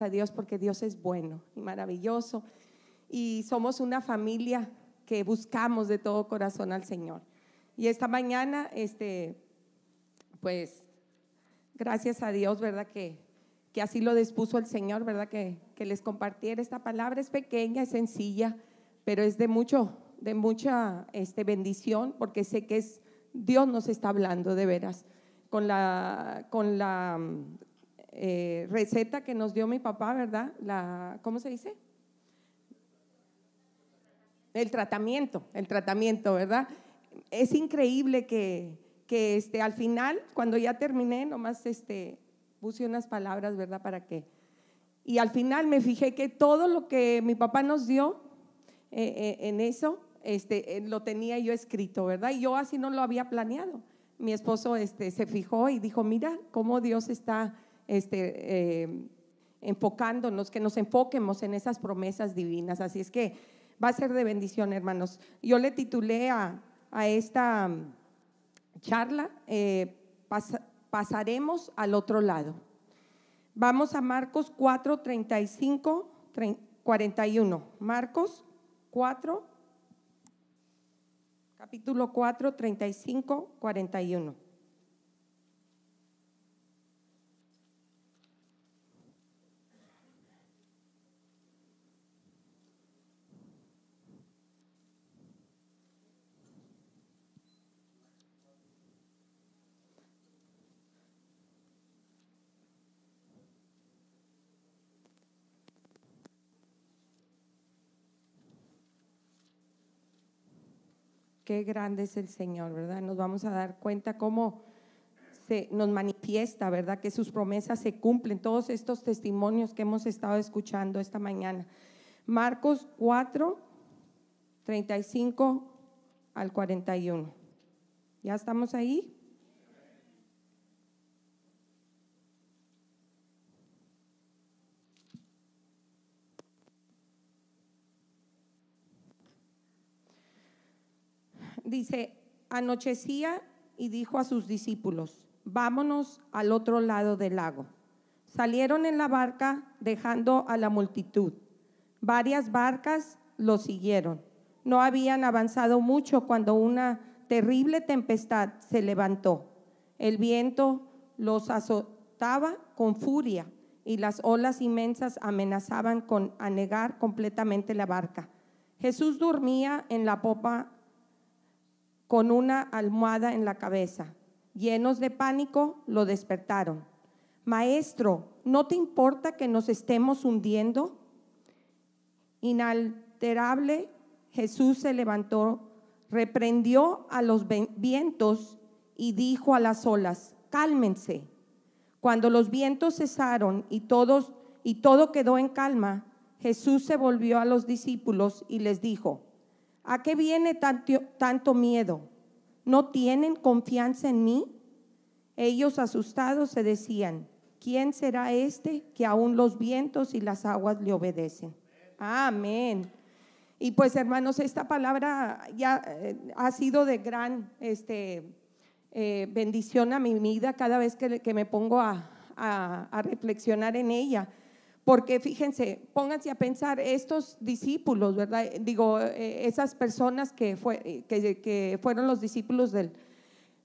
a Dios porque Dios es bueno y maravilloso y somos una familia que buscamos de todo corazón al Señor. Y esta mañana, pues, gracias a Dios, ¿verdad? Que así lo dispuso el Señor, ¿verdad? Que les compartiera esta palabra. Es pequeña, es sencilla, pero es de mucha bendición, porque sé que Dios nos está hablando de veras. Con la receta que nos dio mi papá, ¿verdad? ¿Cómo se dice? El tratamiento, ¿verdad? Es increíble que al final, cuando ya terminé, nomás puse unas palabras, ¿verdad? Y al final me fijé que todo lo que mi papá nos dio en eso, lo tenía yo escrito, ¿verdad? Y yo así no lo había planeado. Mi esposo se fijó y dijo, mira cómo Dios está enfocándonos, que nos enfoquemos en esas promesas divinas. Así es que va a ser de bendición, hermanos. Yo le titulé a esta charla, pasaremos al otro lado. Vamos a Marcos 4, 35, 41. Marcos 4, capítulo 4, 35, 41. Qué grande es el Señor, ¿verdad? Nos vamos a dar cuenta cómo nos manifiesta, ¿verdad? Que sus promesas se cumplen, todos estos testimonios que hemos estado escuchando esta mañana. Marcos 4, 35 al 41. ¿Ya estamos ahí? Dice, anochecía y dijo a sus discípulos, vámonos al otro lado del lago. Salieron en la barca dejando a la multitud. Varias barcas lo siguieron. No habían avanzado mucho cuando una terrible tempestad se levantó. El viento los azotaba con furia y las olas inmensas amenazaban con anegar completamente la barca. Jesús dormía en la popa con una almohada en la cabeza. Llenos de pánico, lo despertaron. Maestro, ¿no te importa que nos estemos hundiendo? Inalterable, Jesús se levantó, reprendió a los vientos y dijo a las olas, cálmense. Cuando los vientos cesaron y todo quedó en calma, Jesús se volvió a los discípulos y les dijo, ¿a qué viene tanto miedo? ¿No tienen confianza en mí? Ellos asustados se decían, ¿quién será este que aún los vientos y las aguas le obedecen? Amén. Y pues, hermanos, esta palabra ya ha sido de gran bendición a mi vida cada vez que me pongo a reflexionar en ella. Porque fíjense, pónganse a pensar, estos discípulos, ¿verdad? Digo, esas personas que fueron los discípulos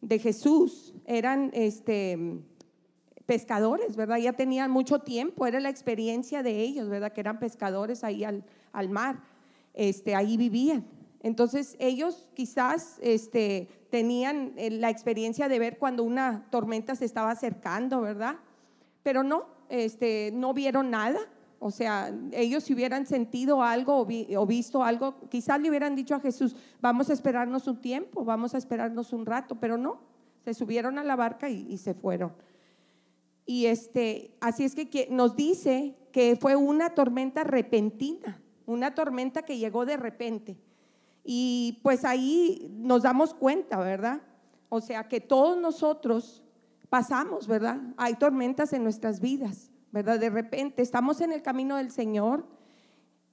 de Jesús, eran pescadores, ¿verdad? Ya tenían mucho tiempo, era la experiencia de ellos, ¿verdad? Que eran pescadores ahí al mar, ahí vivían. Entonces ellos quizás tenían la experiencia de ver cuando una tormenta se estaba acercando, ¿verdad? Pero no vieron nada. O sea, ellos si hubieran sentido algo o visto algo, quizás le hubieran dicho a Jesús, vamos a esperarnos un tiempo, vamos a esperarnos un rato, pero no, se subieron a la barca y se fueron. Y así es que nos dice que fue una tormenta repentina, una tormenta que llegó de repente. Y pues ahí nos damos cuenta, ¿verdad? O sea, que todos nosotros pasamos, ¿verdad? Hay tormentas en nuestras vidas, ¿verdad? De repente estamos en el camino del Señor,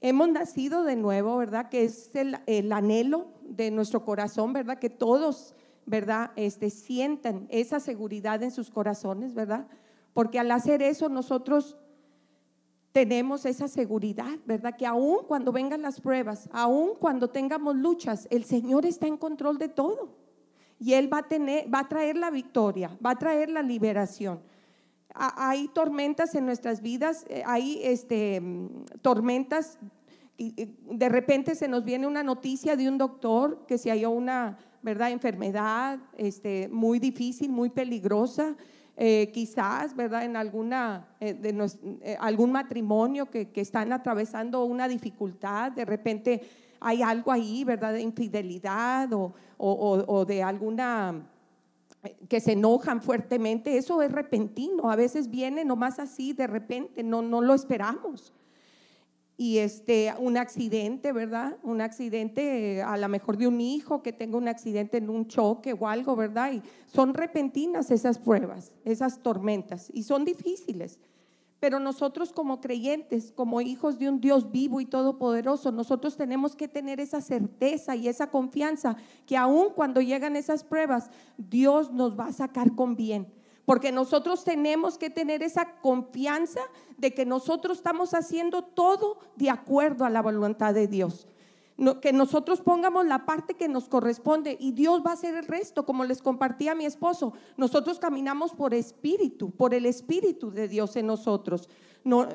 hemos nacido de nuevo, ¿verdad? Que es el anhelo de nuestro corazón, ¿verdad? Que todos, ¿verdad? Sientan esa seguridad en sus corazones, ¿verdad? Porque al hacer eso nosotros tenemos esa seguridad, ¿verdad? Que aún cuando vengan las pruebas, aún cuando tengamos luchas, el Señor está en control de todo y Él va a traer la victoria, va a traer la liberación. Hay tormentas en nuestras vidas, hay tormentas, y de repente se nos viene una noticia de un doctor que se halló una, ¿verdad?, enfermedad muy difícil, muy peligrosa. Quizás, ¿verdad?, en algún matrimonio que están atravesando una dificultad, de repente hay algo ahí, ¿verdad?, de infidelidad o de alguna, que se enojan fuertemente. Eso es repentino, a veces viene nomás así de repente, no lo esperamos. Y un accidente, ¿verdad? Un accidente, a lo mejor de un hijo que tenga un accidente en un choque o algo, ¿verdad? Y son repentinas esas pruebas, esas tormentas, y son difíciles. Pero nosotros como creyentes, como hijos de un Dios vivo y todopoderoso, nosotros tenemos que tener esa certeza y esa confianza que aun cuando llegan esas pruebas, Dios nos va a sacar con bien. Porque nosotros tenemos que tener esa confianza de que nosotros estamos haciendo todo de acuerdo a la voluntad de Dios. Que nosotros pongamos la parte que nos corresponde y Dios va a hacer el resto. Como les compartí a mi esposo, nosotros caminamos por espíritu, por el Espíritu de Dios en nosotros.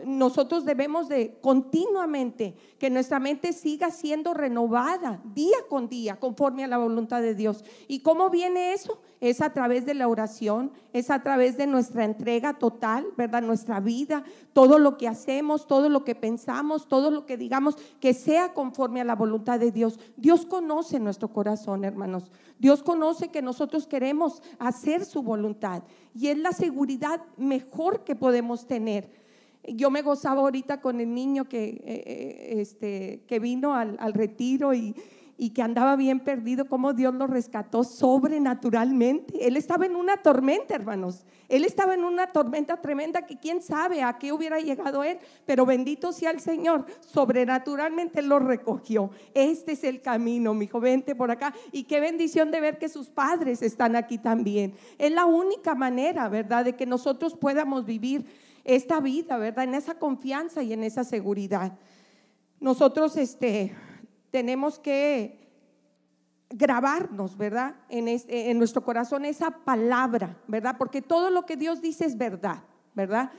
Nosotros debemos de continuamente que nuestra mente siga siendo renovada día con día conforme a la voluntad de Dios. ¿Y cómo viene eso? Es a través de la oración, es a través de nuestra entrega total, ¿verdad? Nuestra vida, todo lo que hacemos, todo lo que pensamos, todo lo que digamos, que sea conforme a la voluntad de Dios. Dios conoce nuestro corazón, hermanos. Dios conoce que nosotros queremos hacer su voluntad y es la seguridad mejor que podemos tener. Yo me gozaba ahorita con el niño que vino al retiro y que andaba bien perdido, cómo Dios lo rescató sobrenaturalmente. Él estaba en una tormenta, hermanos. Él estaba en una tormenta tremenda que quién sabe a qué hubiera llegado él, pero bendito sea el Señor, sobrenaturalmente lo recogió. Este es el camino, mi hijo, vente por acá. Y qué bendición de ver que sus padres están aquí también. Es la única manera, ¿verdad?, de que nosotros podamos vivir esta vida, ¿verdad?, en esa confianza y en esa seguridad. Nosotros tenemos que grabarnos, ¿verdad?, en nuestro corazón esa palabra, ¿verdad?, porque todo lo que Dios dice es verdad, ¿verdad?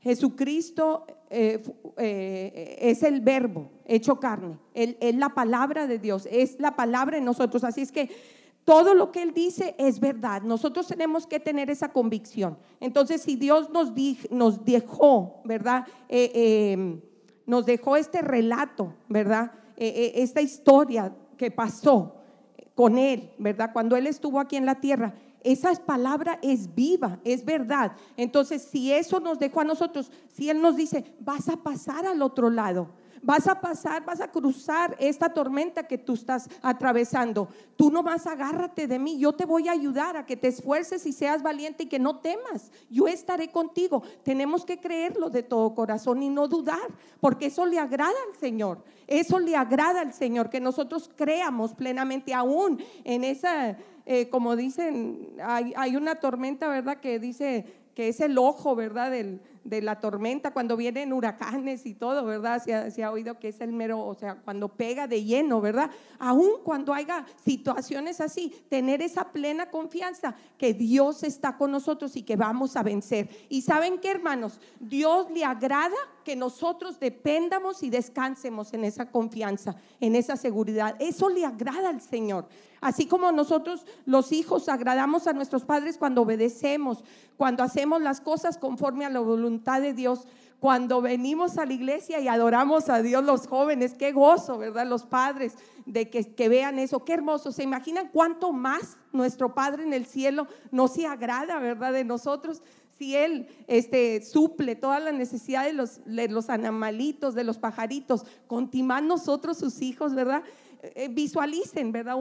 Jesucristo es el verbo hecho carne, es la palabra de Dios, es la palabra en nosotros, así es que todo lo que Él dice es verdad. Nosotros tenemos que tener esa convicción. Entonces, si Dios nos dejó, ¿verdad?, nos dejó este relato, ¿verdad?, esta historia que pasó con Él, ¿verdad?, cuando Él estuvo aquí en la tierra, esa palabra es viva, es verdad. Entonces, si eso nos dejó a nosotros, si Él nos dice, vas a pasar al otro lado, vas a pasar, vas a cruzar esta tormenta que tú estás atravesando, tú nomás agárrate de mí, yo te voy a ayudar a que te esfuerces y seas valiente y que no temas, yo estaré contigo. Tenemos que creerlo de todo corazón y no dudar, porque eso le agrada al Señor. Eso le agrada al Señor, que nosotros creamos plenamente aún en esa, como dicen, hay una tormenta, ¿verdad?, que dice que es el ojo, ¿verdad?, de la tormenta, cuando vienen huracanes y todo, ¿verdad? Se ha oído que es el mero, o sea, cuando pega de lleno, ¿verdad? Aún cuando haya situaciones así, tener esa plena confianza que Dios está con nosotros y que vamos a vencer. Y ¿saben qué, hermanos? Dios le agrada que nosotros dependamos y descansemos en esa confianza, en esa seguridad. Eso le agrada al Señor. Así como nosotros los hijos agradamos a nuestros padres cuando obedecemos, cuando hacemos las cosas conforme a la voluntad de Dios, cuando venimos a la iglesia y adoramos a Dios, los jóvenes, qué gozo, ¿verdad? Los padres de que vean eso, qué hermoso. ¿Se imaginan cuánto más nuestro Padre en el cielo no se agrada, ¿verdad?, de nosotros? Si Él suple todas las necesidades de los animalitos, de los pajaritos, con más nosotros sus hijos, ¿verdad? Visualicen, ¿verdad?,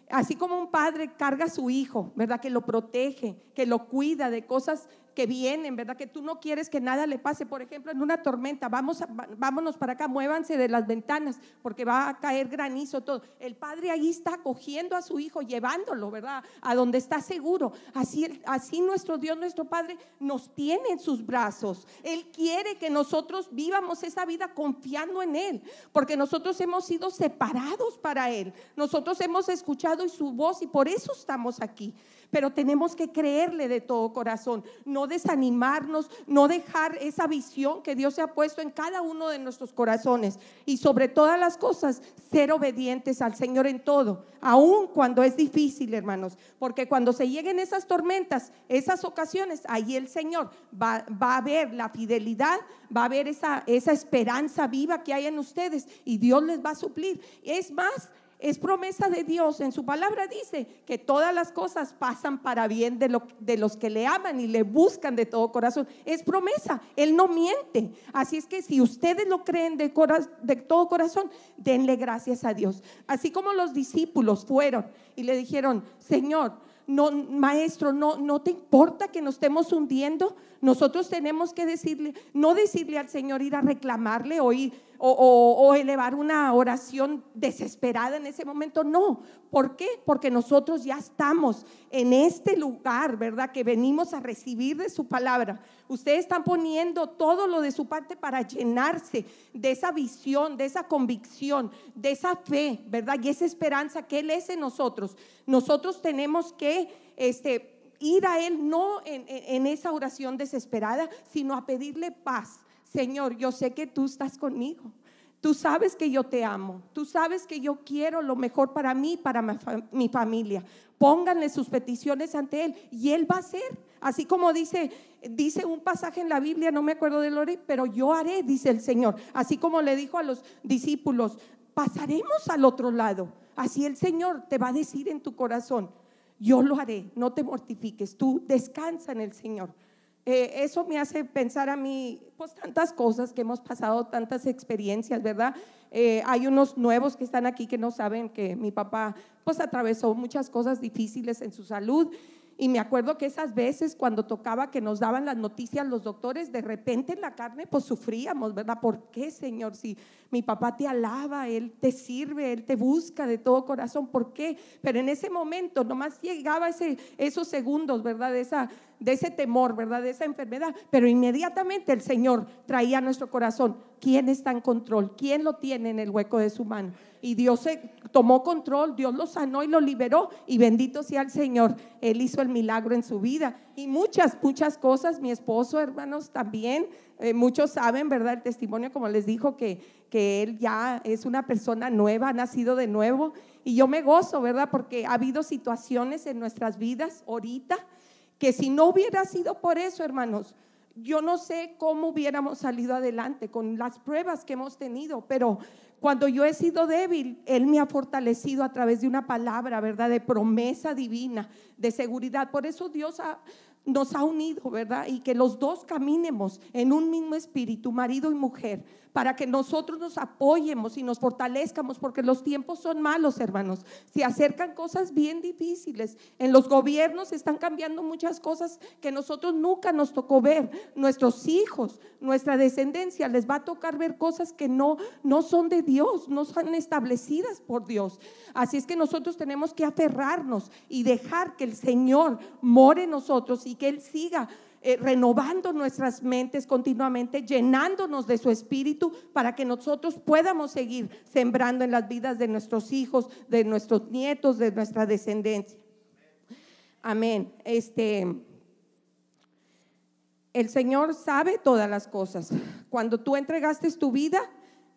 Así como un padre carga a su hijo, ¿verdad? Que lo protege, que lo cuida de cosas que vienen, ¿verdad? Que tú no quieres que nada le pase. Por ejemplo, en una tormenta, vámonos para acá, muévanse de las ventanas porque va a caer granizo, todo. El padre ahí está cogiendo a su hijo, llevándolo, ¿verdad? A donde está seguro. Así nuestro Dios, nuestro Padre, nos tiene en sus brazos. Él quiere que nosotros vivamos esa vida confiando en Él, porque nosotros hemos sido separados para Él. Nosotros hemos escuchado su voz y por eso estamos aquí. Pero tenemos que creerle de todo corazón, no desanimarnos, no dejar esa visión que Dios se ha puesto en cada uno de nuestros corazones, y sobre todas las cosas ser obedientes al Señor en todo, aun cuando es difícil, hermanos, porque cuando se lleguen esas tormentas, esas ocasiones, ahí el Señor va a ver la fidelidad, va a ver esa esperanza viva que hay en ustedes, y Dios les va a suplir. Es más, es promesa de Dios, en su palabra dice que todas las cosas pasan para bien de los que le aman y le buscan de todo corazón. Es promesa, Él no miente. Así es que si ustedes lo creen de todo corazón, denle gracias a Dios. Así como los discípulos fueron y le dijeron: Señor, no, maestro, no te importa que nos estemos hundiendo. Nosotros tenemos que decirle, no decirle al Señor, ir a reclamarle o elevar una oración desesperada en ese momento. No, ¿por qué? Porque nosotros ya estamos en este lugar, ¿verdad? Que venimos a recibir de su palabra. Ustedes están poniendo todo lo de su parte para llenarse de esa visión, de esa convicción, de esa fe, ¿verdad? Y esa esperanza que Él es en nosotros. Nosotros tenemos que ir a Él no en esa oración desesperada, sino a pedirle paz. Señor, yo sé que tú estás conmigo. Tú sabes que yo te amo. Tú sabes que yo quiero lo mejor para mí y para mi familia. Pónganle sus peticiones ante Él y Él va a hacer. Así como dice un pasaje en la Biblia, no me acuerdo del orden, pero yo haré, dice el Señor. Así como le dijo a los discípulos: pasaremos al otro lado. Así el Señor te va a decir en tu corazón: yo lo haré, no te mortifiques, tú descansa en el Señor. Eso me hace pensar a mí, pues tantas cosas que hemos pasado, tantas experiencias, ¿verdad? Hay unos nuevos que están aquí que no saben que mi papá pues atravesó muchas cosas difíciles en su salud. Y me acuerdo que esas veces cuando tocaba que nos daban las noticias los doctores, de repente en la carne pues sufríamos, ¿verdad? ¿Por qué, Señor? Si mi papá te alaba, Él te sirve, Él te busca de todo corazón, ¿por qué? Pero en ese momento nomás llegaba esos segundos, ¿verdad? De ese temor, ¿verdad? De esa enfermedad, pero inmediatamente el Señor traía a nuestro corazón: ¿quién está en control? ¿Quién lo tiene en el hueco de su mano? Y Dios tomó control, Dios lo sanó y lo liberó, y bendito sea el Señor, Él hizo el milagro en su vida. Y muchas cosas, mi esposo, hermanos, también, muchos saben, ¿verdad? El testimonio, como les dijo, que él ya es una persona nueva, ha nacido de nuevo. Y yo me gozo, ¿verdad? Porque ha habido situaciones en nuestras vidas ahorita que si no hubiera sido por eso, hermanos, yo no sé cómo hubiéramos salido adelante con las pruebas que hemos tenido. Pero cuando yo he sido débil, Él me ha fortalecido a través de una palabra, ¿verdad? De promesa divina, de seguridad. Por eso Dios nos ha unido, ¿verdad? Y que los dos caminemos en un mismo espíritu, marido y mujer, para que nosotros nos apoyemos y nos fortalezcamos, porque los tiempos son malos, hermanos. Se acercan cosas bien difíciles. En los gobiernos están cambiando muchas cosas que nosotros nunca nos tocó ver. Nuestros hijos, nuestra descendencia, les va a tocar ver cosas que no son de Dios, no son establecidas por Dios. Así es que nosotros tenemos que aferrarnos y dejar que el Señor more en nosotros y que Él siga renovando nuestras mentes continuamente, llenándonos de su espíritu, para que nosotros podamos seguir sembrando en las vidas de nuestros hijos, de nuestros nietos, de nuestra descendencia. Amén. El Señor sabe todas las cosas. Cuando tú entregaste tu vida,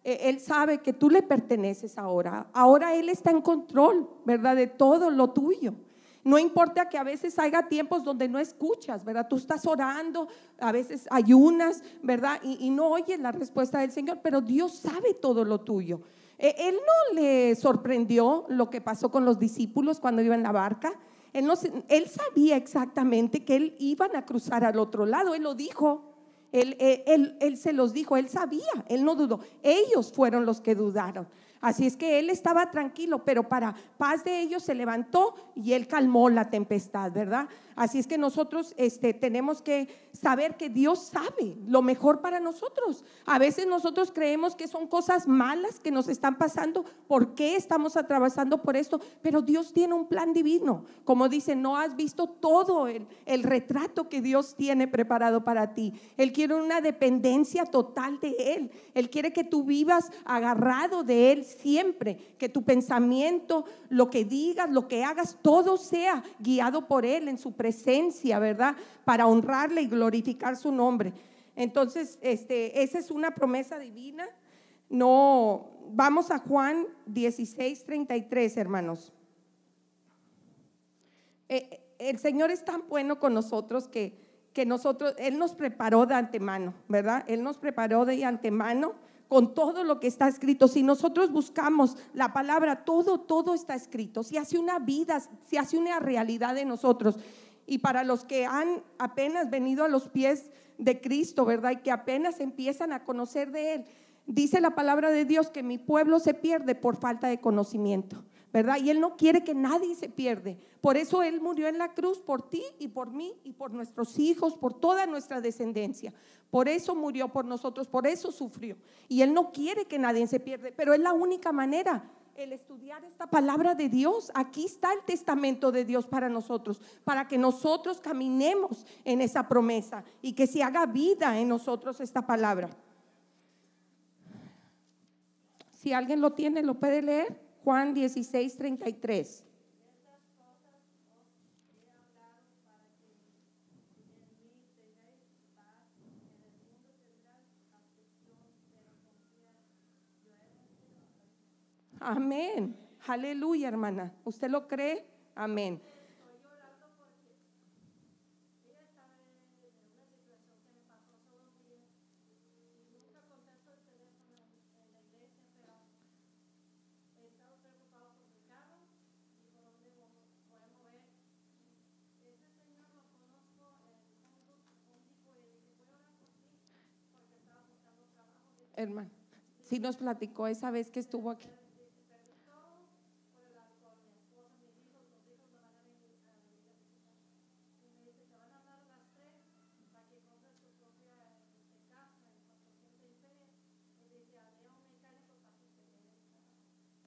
Él sabe que tú le perteneces ahora. Ahora Él está en control, ¿verdad? De todo lo tuyo. No importa que a veces haya tiempos donde no escuchas, ¿verdad? Tú estás orando, a veces ayunas, ¿verdad? Y no oyes la respuesta del Señor, pero Dios sabe todo lo tuyo. Él no le sorprendió lo que pasó con los discípulos cuando iban en la barca. Él sabía exactamente que Él iban a cruzar al otro lado. Él lo dijo. Él se los dijo, Él sabía, Él no dudó. Ellos fueron los que dudaron. Así es que él estaba tranquilo, pero para paz de ellos se levantó y él calmó la tempestad, ¿verdad? Así es que nosotros tenemos que saber que Dios sabe lo mejor para nosotros. A veces nosotros creemos que son cosas malas que nos están pasando, ¿por qué estamos atravesando por esto? Pero Dios tiene un plan divino. Como dice, no has visto todo el retrato que Dios tiene preparado para ti. Él quiere una dependencia total de Él. Él quiere que tú vivas agarrado de Él siempre, que tu pensamiento, lo que digas, lo que hagas, todo sea guiado por Él en su presencia, ¿verdad? Para honrarle y glorificar su nombre. Entonces, esa es una promesa divina. No, vamos a Juan 16:33, hermanos. El Señor es tan bueno con nosotros que nosotros, Él nos preparó de antemano, ¿verdad? Él nos preparó de antemano con todo lo que está escrito. Si nosotros buscamos la palabra, todo está escrito. Se hace una vida, se hace una realidad de nosotros. Y para los que han apenas venido a los pies de Cristo, ¿verdad? Y que apenas empiezan a conocer de Él, dice la palabra de Dios que mi pueblo se pierde por falta de conocimiento, ¿verdad? Y Él no quiere que nadie se pierda. Por eso Él murió en la cruz por ti y por mí y por nuestros hijos, por toda nuestra descendencia. Por eso murió por nosotros, por eso sufrió. Y Él no quiere que nadie se pierda, pero es la única manera, el estudiar esta palabra de Dios. Aquí está el testamento de Dios para nosotros, para que nosotros caminemos en esa promesa y que se haga vida en nosotros esta palabra. Si alguien lo tiene, lo puede leer. Juan 16:33. Amén. Aleluya, hermana. ¿Usted lo cree? Amén. Hermano, sí nos platicó esa vez que estuvo aquí.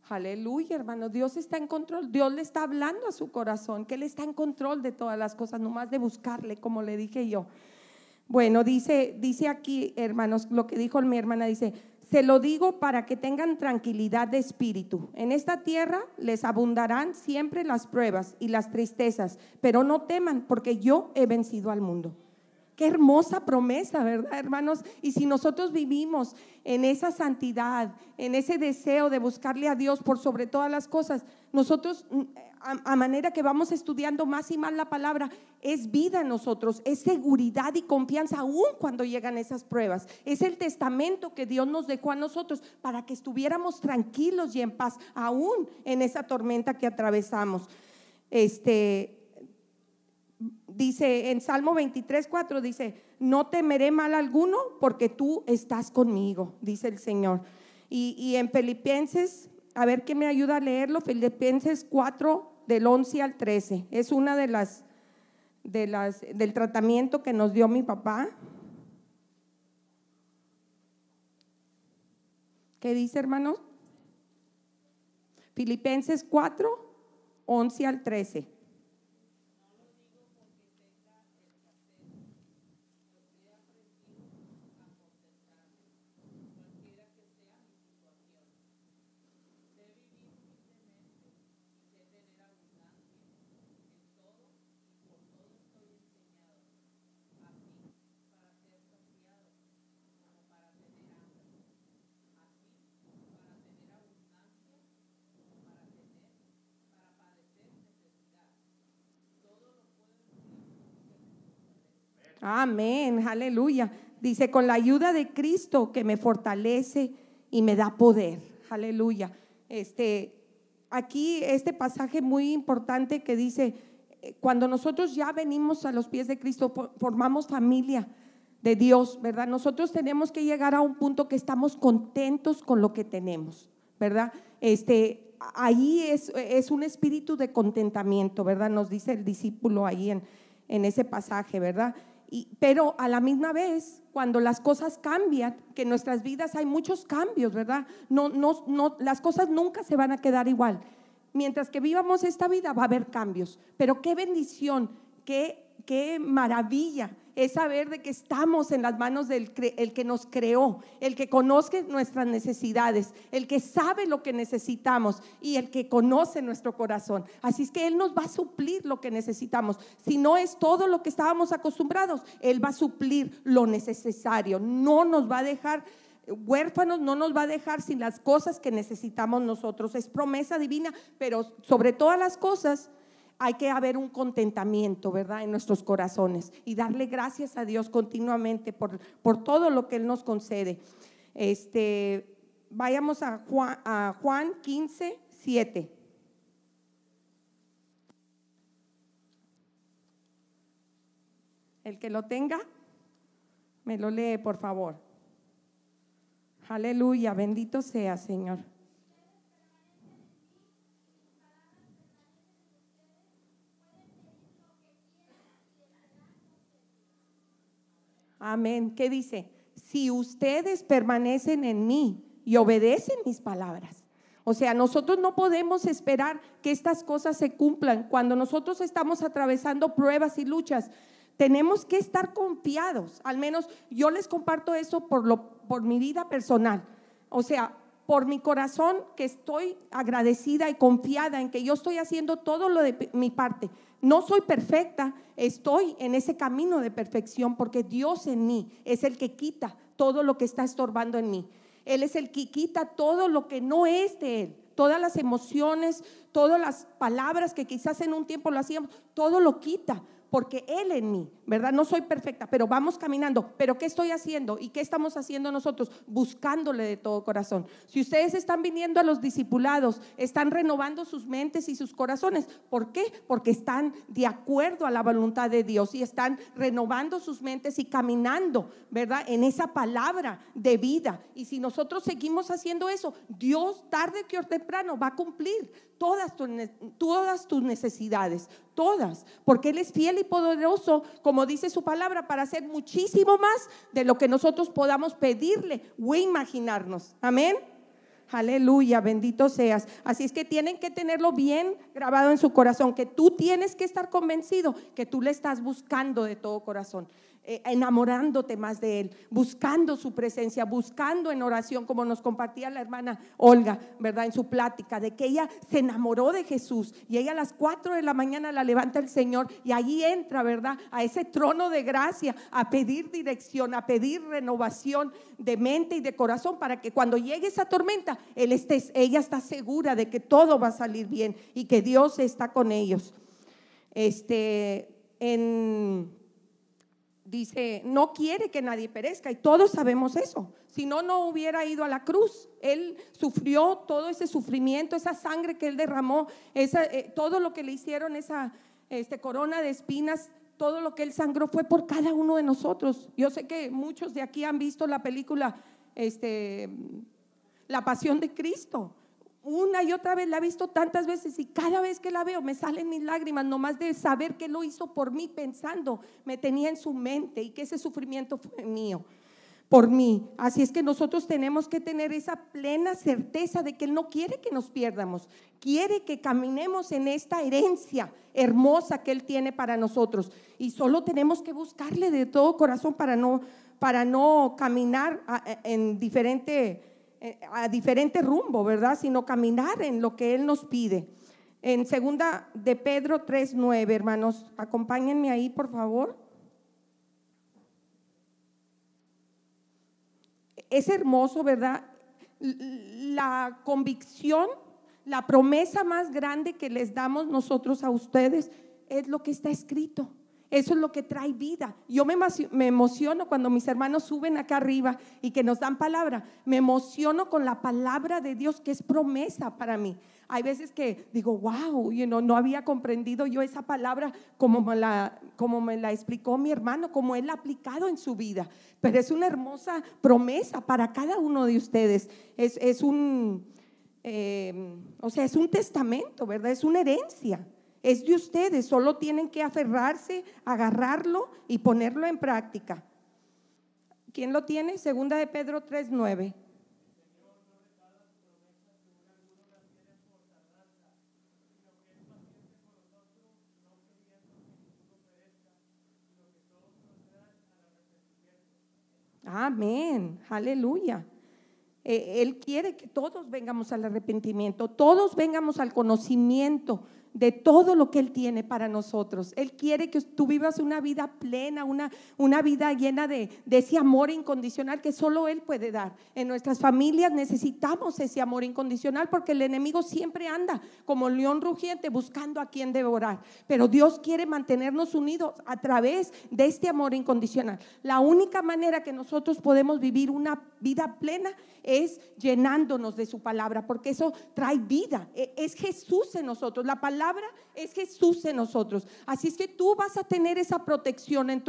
Aleluya, hermano. Dios está en control. Dios le está hablando a su corazón, que Él está en control de todas las cosas, nomás de buscarle, como le dije yo. Bueno, dice aquí, hermanos, lo que dijo mi hermana, dice: se lo digo para que tengan tranquilidad de espíritu. En esta tierra les abundarán siempre las pruebas y las tristezas, pero no teman, porque yo he vencido al mundo. Qué hermosa promesa, ¿verdad, hermanos? Y si nosotros vivimos en esa santidad, en ese deseo de buscarle a Dios por sobre todas las cosas, nosotros, a manera que vamos estudiando más y más la palabra, es vida en nosotros, es seguridad y confianza aún cuando llegan esas pruebas. Es el testamento que Dios nos dejó a nosotros para que estuviéramos tranquilos y en paz aún en esa tormenta que atravesamos. Dice en Salmo 23:4, dice: no temeré mal alguno porque tú estás conmigo, dice el Señor. Y en Filipenses, a ver qué me ayuda a leerlo, Filipenses 4 del 11 al 13, es una de las del tratamiento que nos dio mi papá. ¿Qué dice, hermanos? Filipenses 4, 11 al 13. Amén, aleluya. Dice: con la ayuda de Cristo que me fortalece y me da poder. Aleluya. Aquí este pasaje muy importante que dice: cuando nosotros ya venimos a los pies de Cristo, formamos familia de Dios, ¿verdad? Nosotros tenemos que llegar a un punto que estamos contentos con lo que tenemos, ¿verdad? Ahí es un espíritu de contentamiento, ¿verdad? Nos dice el discípulo ahí en ese pasaje, ¿verdad? Pero a la misma vez, cuando las cosas cambian, que en nuestras vidas hay muchos cambios, ¿verdad? Las cosas nunca se van a quedar igual. Mientras que vivamos esta vida va a haber cambios, pero qué bendición, qué maravilla es saber de que estamos en las manos del el que nos creó, el que conoce nuestras necesidades, el que sabe lo que necesitamos y el que conoce nuestro corazón. Así es que Él nos va a suplir lo que necesitamos. Si no es todo lo que estábamos acostumbrados, Él va a suplir lo necesario. No nos va a dejar huérfanos, no nos va a dejar sin las cosas que necesitamos nosotros. Es promesa divina, pero sobre todas las cosas hay que haber un contentamiento, ¿verdad? En nuestros corazones y darle gracias a Dios continuamente por todo lo que Él nos concede. Vayamos a Juan 15, 7. El que lo tenga, me lo lee, por favor. Aleluya, bendito sea, Señor. Amén. ¿Qué dice? Si ustedes permanecen en mí y obedecen mis palabras. O sea, nosotros no podemos esperar que estas cosas se cumplan. Cuando nosotros estamos atravesando pruebas y luchas, tenemos que estar confiados. Al menos yo les comparto eso por mi vida personal. O sea, por mi corazón, que estoy agradecida y confiada en que yo estoy haciendo todo lo de mi parte. No soy perfecta, estoy en ese camino de perfección porque Dios en mí es el que quita todo lo que está estorbando en mí. Él es el que quita todo lo que no es de Él, todas las emociones, todas las palabras que quizás en un tiempo lo hacíamos, todo lo quita. Porque Él en mí, ¿verdad? No soy perfecta, pero vamos caminando. ¿Pero qué estoy haciendo? ¿Y qué estamos haciendo nosotros? Buscándole de todo corazón. Si ustedes están viniendo a los discipulados, están renovando sus mentes y sus corazones. ¿Por qué? Porque están de acuerdo a la voluntad de Dios y están renovando sus mentes y caminando, ¿verdad? En esa palabra de vida. Y si nosotros seguimos haciendo eso, Dios tarde que temprano va a cumplir todas tus necesidades, todas, porque Él es fiel y poderoso, como dice su palabra, para hacer muchísimo más de lo que nosotros podamos pedirle o imaginarnos. Amén. Aleluya, bendito seas. Así es que tienen que tenerlo bien grabado en su corazón, que tú tienes que estar convencido que tú le estás buscando de todo corazón, enamorándote más de Él, buscando su presencia, buscando en oración, como nos compartía la hermana Olga, ¿verdad? En su plática, de que ella se enamoró de Jesús y ella a las 4 de la mañana la levanta el Señor y ahí entra, ¿verdad? A ese trono de gracia, a pedir dirección, a pedir renovación de mente y de corazón, para que cuando llegue esa tormenta, ella está segura de que todo va a salir bien y que Dios está con ellos. Dice, no quiere que nadie perezca, y todos sabemos eso. Si no, no hubiera ido a la cruz. Él sufrió todo ese sufrimiento, esa sangre que Él derramó, todo lo que le hicieron, esa corona de espinas, todo lo que Él sangró fue por cada uno de nosotros. Yo sé que muchos de aquí han visto la película La Pasión de Cristo. Una y otra vez la he visto tantas veces y cada vez que la veo me salen mis lágrimas, nomás de saber que lo hizo por mí, pensando, me tenía en su mente y que ese sufrimiento fue mío, por mí. Así es que nosotros tenemos que tener esa plena certeza de que Él no quiere que nos pierdamos, quiere que caminemos en esta herencia hermosa que Él tiene para nosotros, y solo tenemos que buscarle de todo corazón para no caminar a diferente rumbo, ¿verdad? Sino caminar en lo que Él nos pide. En segunda de Pedro 3:9, hermanos, acompáñenme ahí, por favor. Es hermoso, ¿verdad? La convicción, la promesa más grande que les damos nosotros a ustedes es lo que está escrito. Eso es lo que trae vida. Yo me emociono cuando mis hermanos suben acá arriba y que nos dan palabra. Me emociono con la palabra de Dios, que es promesa para mí. Hay veces que digo, wow, no había comprendido yo esa palabra como me la explicó mi hermano, como él la ha aplicado en su vida. Pero es una hermosa promesa para cada uno de ustedes. o sea, es un testamento, ¿verdad? Es una herencia, es de ustedes, solo tienen que aferrarse, agarrarlo y ponerlo en práctica. ¿Quién lo tiene? Segunda de Pedro 3:9. Amén, aleluya. Él quiere que todos vengamos al arrepentimiento, todos vengamos al conocimiento de todo lo que Él tiene para nosotros. Él quiere que tú vivas una vida plena, una vida llena de ese amor incondicional que solo Él puede dar. En nuestras familias necesitamos ese amor incondicional, porque el enemigo siempre anda como león rugiente buscando a quien devorar, pero Dios quiere mantenernos unidos a través de este amor incondicional. La única manera que nosotros podemos vivir una vida plena es llenándonos de su palabra, porque eso trae vida. Es Jesús en nosotros, la palabra es Jesús en nosotros. Así es que tú vas a tener esa protección en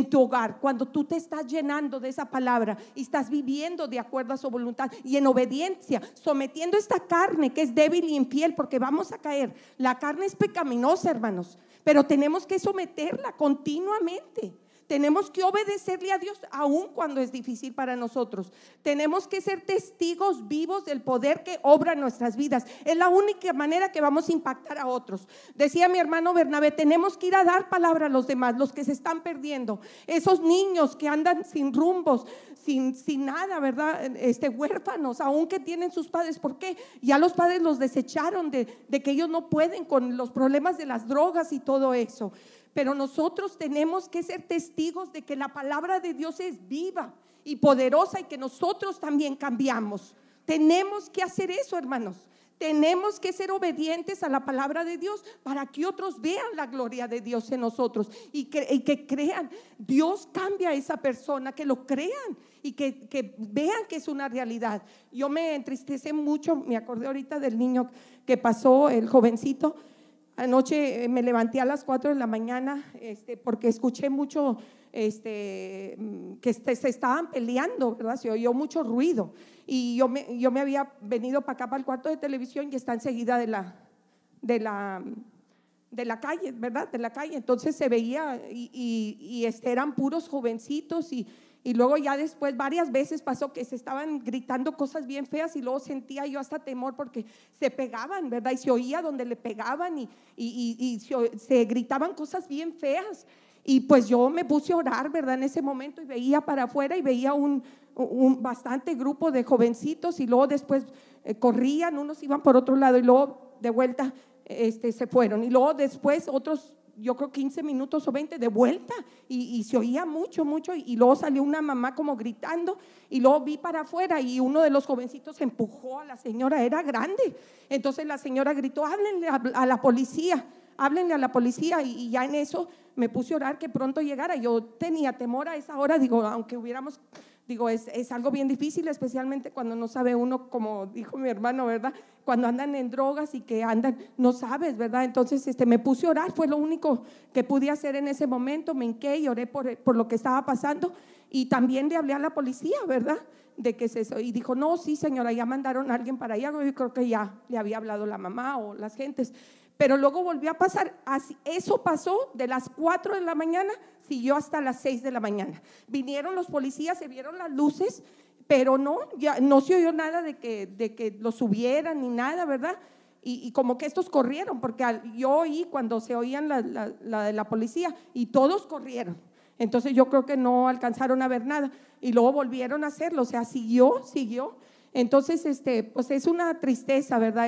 tu hogar cuando tú te estás llenando de esa palabra y estás viviendo de acuerdo a su voluntad y en obediencia, sometiendo esta carne que es débil y infiel, porque vamos a caer. La carne es pecaminosa, hermanos, pero tenemos que someterla continuamente. Tenemos que obedecerle a Dios aun cuando es difícil para nosotros. Tenemos que ser testigos vivos del poder que obra en nuestras vidas. Es la única manera que vamos a impactar a otros. Decía mi hermano Bernabé, tenemos que ir a dar palabra a los demás, los que se están perdiendo, esos niños que andan sin rumbos, sin nada, ¿verdad? Huérfanos, aun que tienen sus padres. ¿Por qué? Ya los padres los desecharon de que ellos no pueden con los problemas de las drogas y todo eso. Pero nosotros tenemos que ser testigos de que la palabra de Dios es viva y poderosa y que nosotros también cambiamos. Tenemos que hacer eso, hermanos. Tenemos que ser obedientes a la palabra de Dios para que otros vean la gloria de Dios en nosotros y que crean. Dios cambia a esa persona, que lo crean y que vean que es una realidad. Yo me entristecé mucho, me acordé ahorita del niño que pasó, el jovencito. Anoche me levanté a las 4 de la mañana porque escuché mucho que se estaban peleando, ¿verdad? Se oyó mucho ruido y yo me había venido para acá, para el cuarto de televisión, y está enseguida de la calle, ¿verdad? De la calle. Entonces se veía y eran puros jovencitos y luego ya después varias veces pasó que se estaban gritando cosas bien feas y luego sentía yo hasta temor porque se pegaban, ¿verdad? Y se oía donde le pegaban y se gritaban cosas bien feas. Y pues yo me puse a orar, ¿verdad? En ese momento, y veía para afuera y veía un bastante grupo de jovencitos y luego después corrían, unos iban por otro lado y luego de vuelta se fueron, y luego después otros, yo creo 15 minutos o 20 de vuelta y se oía mucho y luego salió una mamá como gritando y luego vi para afuera y uno de los jovencitos empujó a la señora, era grande. Entonces la señora gritó, háblenle a la policía, háblenle a la policía, y ya en eso me puse a orar que pronto llegara. Yo tenía temor a esa hora, digo, aunque hubiéramos, digo, es algo bien difícil, especialmente cuando no sabe uno, como dijo mi hermano, ¿verdad? Cuando andan en drogas y que andan, no sabes, ¿verdad? Entonces me puse a orar, fue lo único que pude hacer en ese momento. Me hinqué y oré por lo que estaba pasando, y también le hablé a la policía, ¿verdad? De que y dijo, no, sí señora, ya mandaron a alguien para allá. Yo creo que ya le había hablado la mamá o las gentes. Pero luego volvió a pasar, así, eso pasó de las 4 de la mañana, siguió hasta las 6 de la mañana. Vinieron los policías, se vieron las luces, pero ya no se oyó nada de que los subieran ni nada, ¿verdad? Y como que estos corrieron, porque yo oí cuando se oían la de la policía y todos corrieron. Entonces yo creo que no alcanzaron a ver nada y luego volvieron a hacerlo, o sea, siguió. Entonces, pues es una tristeza, ¿verdad?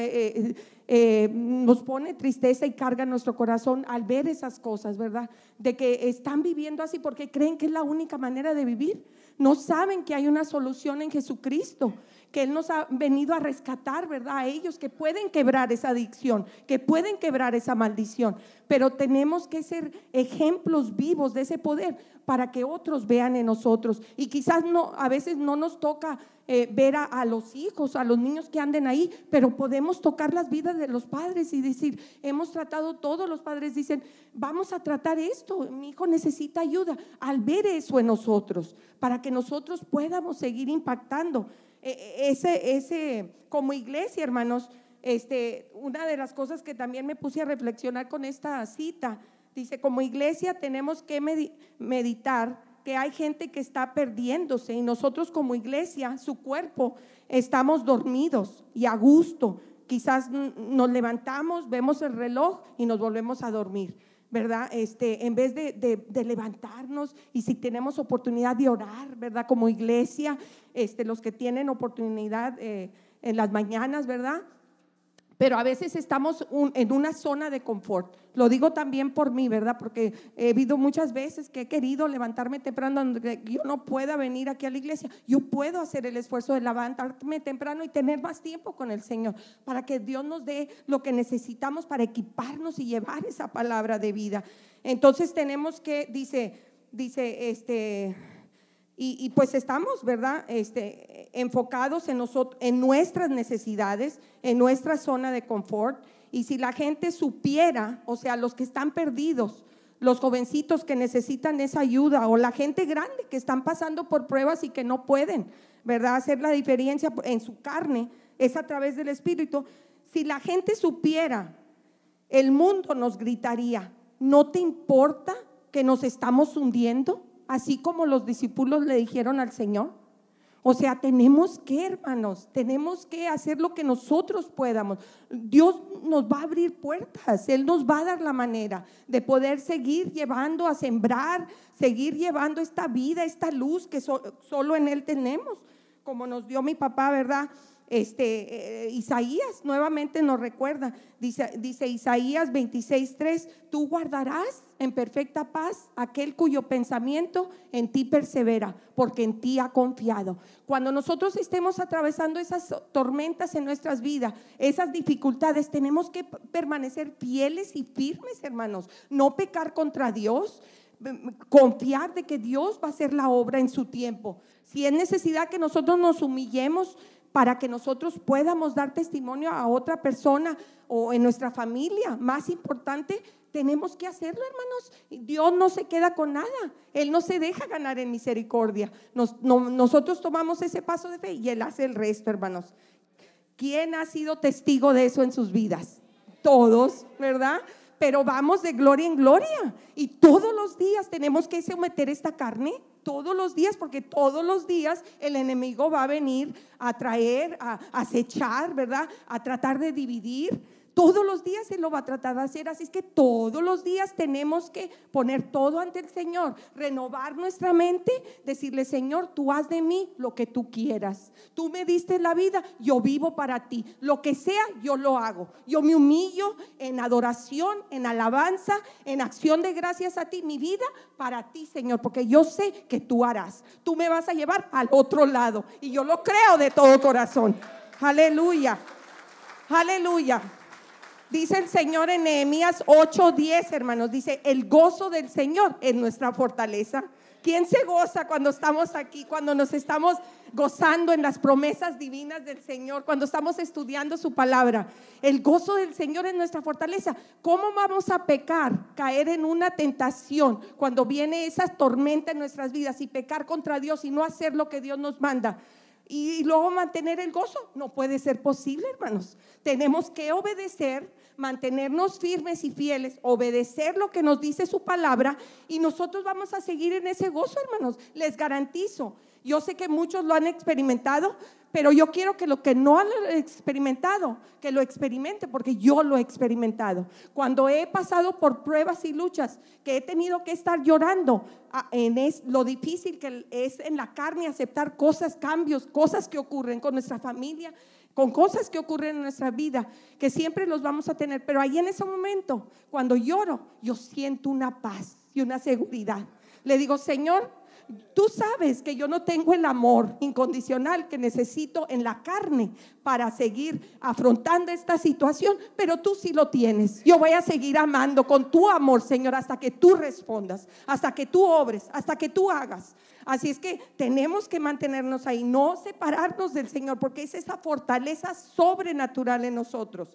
Nos pone tristeza y carga nuestro corazón al ver esas cosas, ¿verdad? De que están viviendo así porque creen que es la única manera de vivir. No saben que hay una solución en Jesucristo, que Él nos ha venido a rescatar, ¿verdad? A ellos que pueden quebrar esa adicción, que pueden quebrar esa maldición. Pero tenemos que ser ejemplos vivos de ese poder para que otros vean en nosotros. Y quizás a veces no nos toca ver a los hijos, a los niños que anden ahí, pero podemos tocar las vidas de los padres y decir, hemos tratado, todos los padres dicen, vamos a tratar esto, mi hijo necesita ayuda, al ver eso en nosotros, para que nosotros podamos seguir impactando. Como iglesia, hermanos, una de las cosas que también me puse a reflexionar con esta cita, dice, como iglesia tenemos que meditar que hay gente que está perdiéndose y nosotros como iglesia, su cuerpo, estamos dormidos y a gusto. Quizás nos levantamos, vemos el reloj y nos volvemos a dormir, ¿verdad? En vez de levantarnos, y si tenemos oportunidad de orar, ¿verdad? Como iglesia, los que tienen oportunidad en las mañanas, ¿verdad? Pero a veces estamos en una zona de confort. Lo digo también por mí, ¿verdad? Porque he habido muchas veces que he querido levantarme temprano, donde yo no pueda venir aquí a la iglesia. Yo puedo hacer el esfuerzo de levantarme temprano y tener más tiempo con el Señor, para que Dios nos dé lo que necesitamos para equiparnos y llevar esa palabra de vida. Entonces tenemos que, y pues estamos, ¿verdad? Enfocados en nosotros, en nuestras necesidades, en nuestra zona de confort. Y si la gente supiera, o sea, los que están perdidos, los jovencitos que necesitan esa ayuda, o la gente grande que están pasando por pruebas y que no pueden, ¿verdad?, hacer la diferencia en su carne, es a través del Espíritu. Si la gente supiera, el mundo nos gritaría: ¿no te importa que nos estamos hundiendo? Así como los discípulos le dijeron al Señor. O sea, tenemos que, hermanos, tenemos que hacer lo que nosotros podamos. Dios nos va a abrir puertas, Él nos va a dar la manera de poder seguir llevando a sembrar, seguir llevando esta vida, esta luz que solo en Él tenemos, como nos dio mi papá, ¿verdad? Isaías nuevamente nos recuerda, dice Isaías 26:3: tú guardarás en perfecta paz aquel cuyo pensamiento en ti persevera, porque en ti ha confiado. Cuando nosotros estemos atravesando esas tormentas en nuestras vidas, esas dificultades, tenemos que permanecer fieles y firmes, hermanos, no pecar contra Dios, confiar de que Dios va a hacer la obra en su tiempo. Si es necesidad que nosotros nos humillemos para que nosotros podamos dar testimonio a otra persona o en nuestra familia, más importante, tenemos que hacerlo, hermanos. Dios no se queda con nada, Él no se deja ganar en misericordia. Nosotros tomamos ese paso de fe y Él hace el resto, hermanos. ¿Quién ha sido testigo de eso en sus vidas? Todos, ¿verdad? Pero vamos de gloria en gloria, y todos los días tenemos que someter esta carne, todos los días, porque todos los días el enemigo va a venir a traer, a acechar, ¿verdad? A tratar de dividir. Todos los días Él lo va a tratar de hacer. Así es que todos los días tenemos que poner todo ante el Señor, renovar nuestra mente, decirle: Señor, tú haz de mí lo que tú quieras. Tú me diste la vida, yo vivo para ti. Lo que sea, yo lo hago. Yo me humillo en adoración, en alabanza, en acción de gracias a ti. Mi vida para ti, Señor, porque yo sé que tú harás. Tú me vas a llevar al otro lado, y yo lo creo de todo corazón. Aleluya, aleluya. Dice el Señor en Nehemías 8:10, hermanos, dice: el gozo del Señor es nuestra fortaleza. ¿Quién se goza cuando estamos aquí, cuando nos estamos gozando en las promesas divinas del Señor, cuando estamos estudiando su palabra? El gozo del Señor es nuestra fortaleza. ¿Cómo vamos a pecar, caer en una tentación cuando viene esa tormenta en nuestras vidas, y pecar contra Dios y no hacer lo que Dios nos manda? Y luego mantener el gozo, no puede ser posible, hermanos. Tenemos que obedecer, mantenernos firmes y fieles, obedecer lo que nos dice su palabra, y nosotros vamos a seguir en ese gozo, hermanos. Les garantizo, yo sé que muchos lo han experimentado, pero yo quiero que lo que no han experimentado, que lo experimente, porque yo lo he experimentado. Cuando he pasado por pruebas y luchas, que he tenido que estar llorando lo difícil que es en la carne aceptar cosas, cambios, cosas que ocurren con nuestra familia, con cosas que ocurren en nuestra vida, que siempre los vamos a tener. Pero ahí en ese momento, cuando lloro, yo siento una paz y una seguridad. Le digo: Señor, tú sabes que yo no tengo el amor incondicional que necesito en la carne para seguir afrontando esta situación, pero tú sí lo tienes. Yo voy a seguir amando con tu amor, Señor, hasta que tú respondas, hasta que tú obres, hasta que tú hagas. Así es que tenemos que mantenernos ahí, no separarnos del Señor, porque es esa fortaleza sobrenatural en nosotros.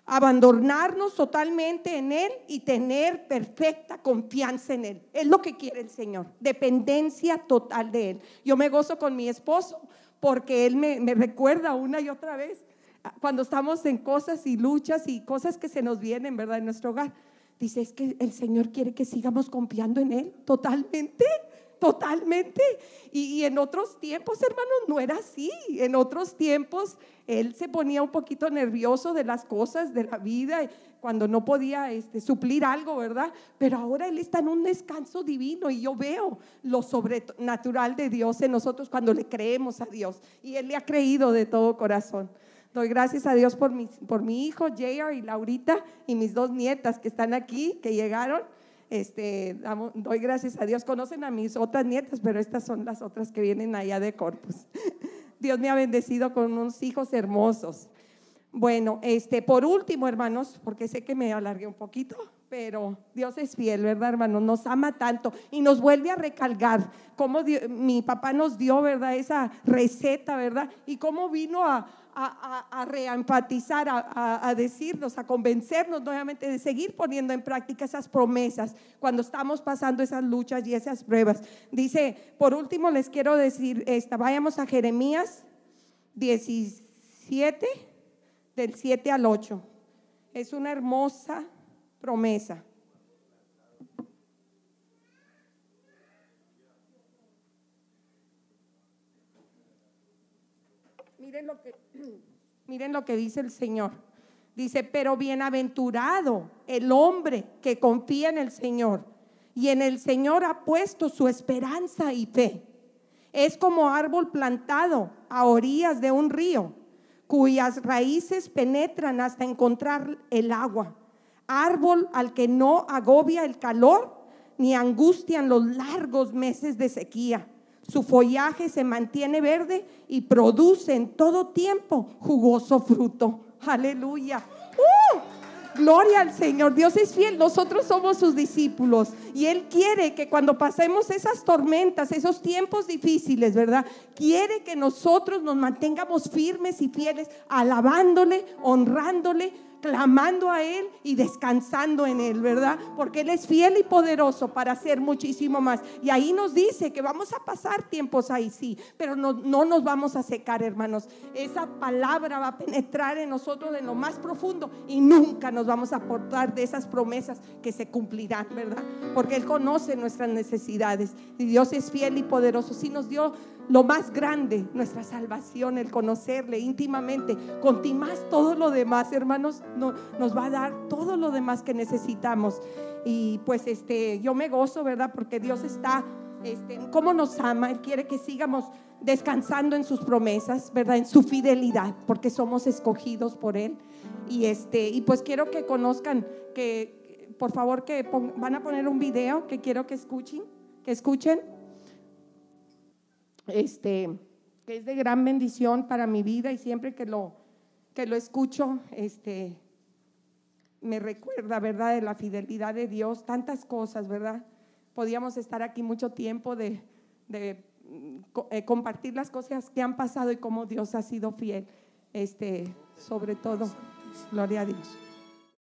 Abandonarnos totalmente en Él y tener perfecta confianza en Él. Es lo que quiere el Señor, dependencia total de Él. Yo me gozo con mi esposo porque Él me recuerda una y otra vez cuando estamos en cosas y luchas y cosas que se nos vienen, ¿verdad? En nuestro hogar. Dice, es que el Señor quiere que sigamos confiando en Él totalmente, totalmente. Y en otros tiempos, hermanos, no era así. En otros tiempos Él se ponía un poquito nervioso de las cosas de la vida cuando no podía suplir algo, ¿verdad? Pero ahora Él está en un descanso divino y yo veo lo sobrenatural de Dios en nosotros cuando le creemos a Dios, y Él le ha creído de todo corazón. Doy gracias a Dios por mi hijo JR y Laurita y mis 2 nietas que están aquí, que llegaron. Doy gracias a Dios. Conocen a mis otras nietas, pero estas son las otras que vienen allá de Corpus. Dios me ha bendecido con unos hijos hermosos. Bueno, por último, hermanos, porque sé que me alargué un poquito, pero Dios es fiel, ¿verdad, hermanos? Nos ama tanto y nos vuelve a recalcar cómo mi papá nos dio, ¿verdad? Esa receta, ¿verdad? Y cómo vino a reenfatizar, a decirnos, a convencernos nuevamente de seguir poniendo en práctica esas promesas cuando estamos pasando esas luchas y esas pruebas. Dice, por último les quiero decir, vayamos a Jeremías 17, del 7 al 8. Es una hermosa promesa. Miren lo que dice el Señor. Dice, pero bienaventurado el hombre que confía en el Señor y en el Señor ha puesto su esperanza y fe. Es como árbol plantado a orillas de un río, cuyas raíces penetran hasta encontrar el agua. Árbol al que no agobia el calor ni angustian los largos meses de sequía. Su follaje se mantiene verde y produce en todo tiempo jugoso fruto. Aleluya. Gloria al Señor. Dios es fiel. Nosotros somos sus discípulos y Él quiere que cuando pasemos esas tormentas, esos tiempos difíciles, ¿verdad? Quiere que nosotros nos mantengamos firmes y fieles, alabándole, honrándole, clamando a Él y descansando en Él, ¿verdad? Porque Él es fiel y poderoso para hacer muchísimo más. Y ahí nos dice que vamos a pasar tiempos ahí, sí, pero no nos vamos a secar, hermanos. Esa palabra va a penetrar en nosotros en lo más profundo y nunca nos vamos a apartar de esas promesas que se cumplirán, ¿verdad? Porque Él conoce nuestras necesidades y Dios es fiel y poderoso. Sí nos dio lo más grande, nuestra salvación, el conocerle íntimamente. Con ti más todo lo demás, hermanos, nos va a dar todo lo demás que necesitamos. Y pues yo me gozo, ¿verdad? Porque Dios está, cómo nos ama. Él quiere que sigamos descansando en sus promesas, ¿verdad? En su fidelidad, porque somos escogidos por Él. Y pues quiero que conozcan, que por favor que van a poner un video que quiero que escuchen. Que es de gran bendición para mi vida, y siempre que lo escucho, me recuerda, ¿verdad?, de la fidelidad de Dios, tantas cosas, ¿verdad? Podíamos estar aquí mucho tiempo de compartir las cosas que han pasado y cómo Dios ha sido fiel, sobre todo, gloria a Dios.